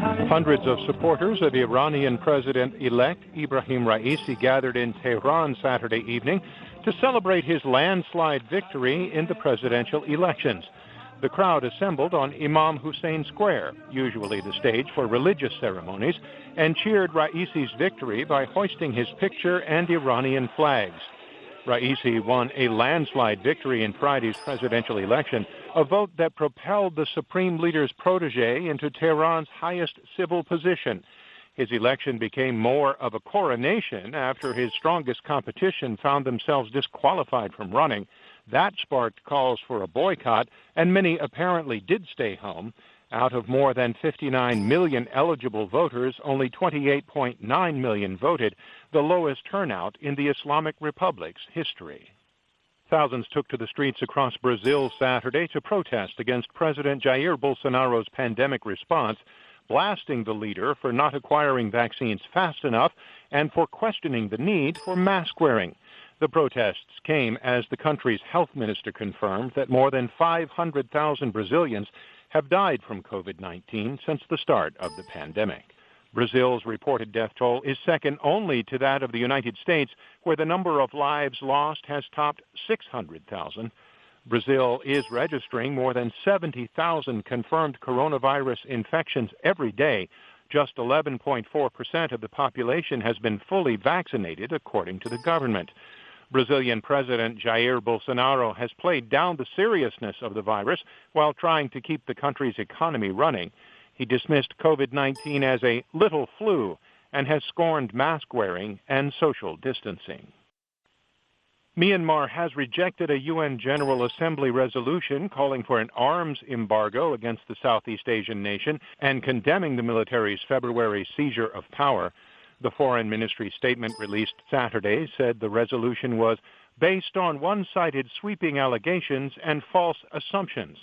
Hundreds of supporters of Iranian President-elect Ibrahim Raisi gathered in Tehran Saturday evening to celebrate his landslide victory in the presidential elections. The crowd assembled on Imam Hussein Square, usually the stage for religious ceremonies, and cheered Raisi's victory by hoisting his picture and Iranian flags. Raisi won a landslide victory in Friday's presidential election, a vote that propelled the supreme leader's protege into Tehran's highest civil position. His election became more of a coronation after his strongest competition found themselves disqualified from running. That sparked calls for a boycott, and many apparently did stay home. Out of more than 59 million eligible voters, only 28.9 million voted, the lowest turnout in the Islamic Republic's history. Thousands took to the streets across Brazil Saturday to protest against President Jair Bolsonaro's pandemic response, blasting the leader for not acquiring vaccines fast enough and for questioning the need for mask wearing. The protests came as the country's health minister confirmed that more than 500,000 Brazilians have died from COVID-19 since the start of the pandemic. Brazil's reported death toll is second only to that of the United States, where the number of lives lost has topped 600,000. Brazil is registering more than 70,000 confirmed coronavirus infections every day. Just 11.4% of the population has been fully vaccinated, according to the government. Brazilian President Jair Bolsonaro has played down the seriousness of the virus while trying to keep the country's economy running. He dismissed COVID-19 as a little flu and has scorned mask wearing and social distancing. Myanmar has rejected a UN General Assembly resolution calling for an arms embargo against the Southeast Asian nation and condemning the military's February seizure of power. The Foreign Ministry statement released Saturday said the resolution was based on one-sided sweeping allegations and false assumptions.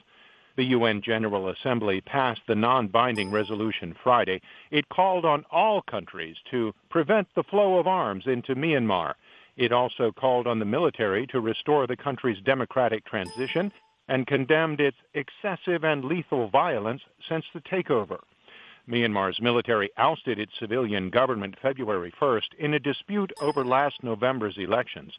The UN General Assembly passed the non-binding resolution Friday. It called on all countries to prevent the flow of arms into Myanmar. It also called on the military to restore the country's democratic transition and condemned its excessive and lethal violence since the takeover. Myanmar's military ousted its civilian government February 1st in a dispute over last November's elections.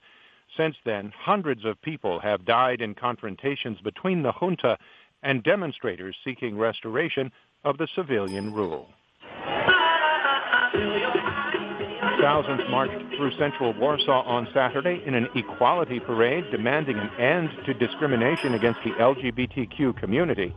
Since then, hundreds of people have died in confrontations between the junta and demonstrators seeking restoration of the civilian rule. Thousands marched through central Warsaw on Saturday in an equality parade demanding an end to discrimination against the LGBTQ community.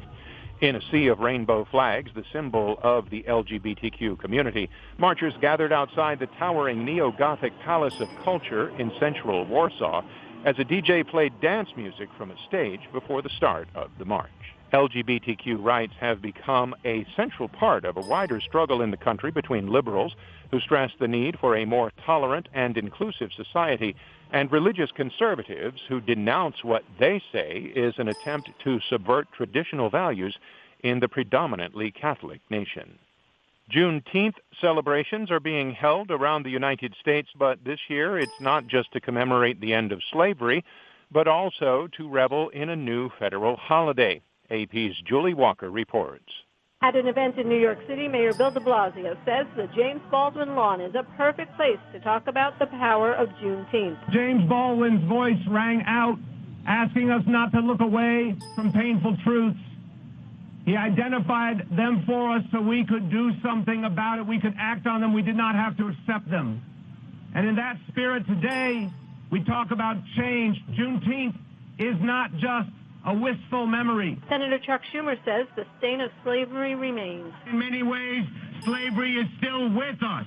In a sea of rainbow flags, the symbol of the LGBTQ community, marchers gathered outside the towering neo-Gothic Palace of Culture in central Warsaw as a DJ played dance music from a stage before the start of the march. LGBTQ rights have become a central part of a wider struggle in the country between liberals, who stress the need for a more tolerant and inclusive society, and religious conservatives who denounce what they say is an attempt to subvert traditional values in the predominantly Catholic nation. Juneteenth celebrations are being held around the United States, but this year it's not just to commemorate the end of slavery, but also to revel in a new federal holiday. AP's Julie Walker reports. At an event in New York City, Mayor Bill de Blasio says the James Baldwin lawn is a perfect place to talk about the power of Juneteenth. James Baldwin's voice rang out, asking us not to look away from painful truths. He identified them for us so we could do something about it. We could act on them. We did not have to accept them. And in that spirit today, we talk about change. Juneteenth is not just a wistful memory. Senator Chuck Schumer says the stain of slavery remains. In many ways, slavery is still with us,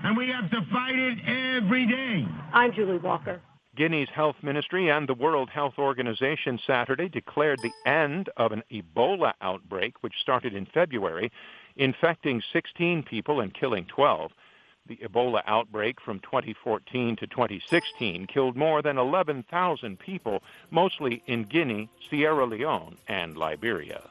and we have to fight it every day. I'm Julie Walker. Guinea's health ministry and the World Health Organization Saturday declared the end of an Ebola outbreak, which started in February, infecting 16 people and killing 12. The Ebola outbreak from 2014 to 2016 killed more than 11,000 people, mostly in Guinea, Sierra Leone, and Liberia.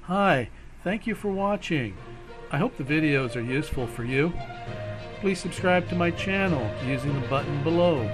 Hi, thank you for watching. I hope the videos are useful for you. Please subscribe to my channel using the button below.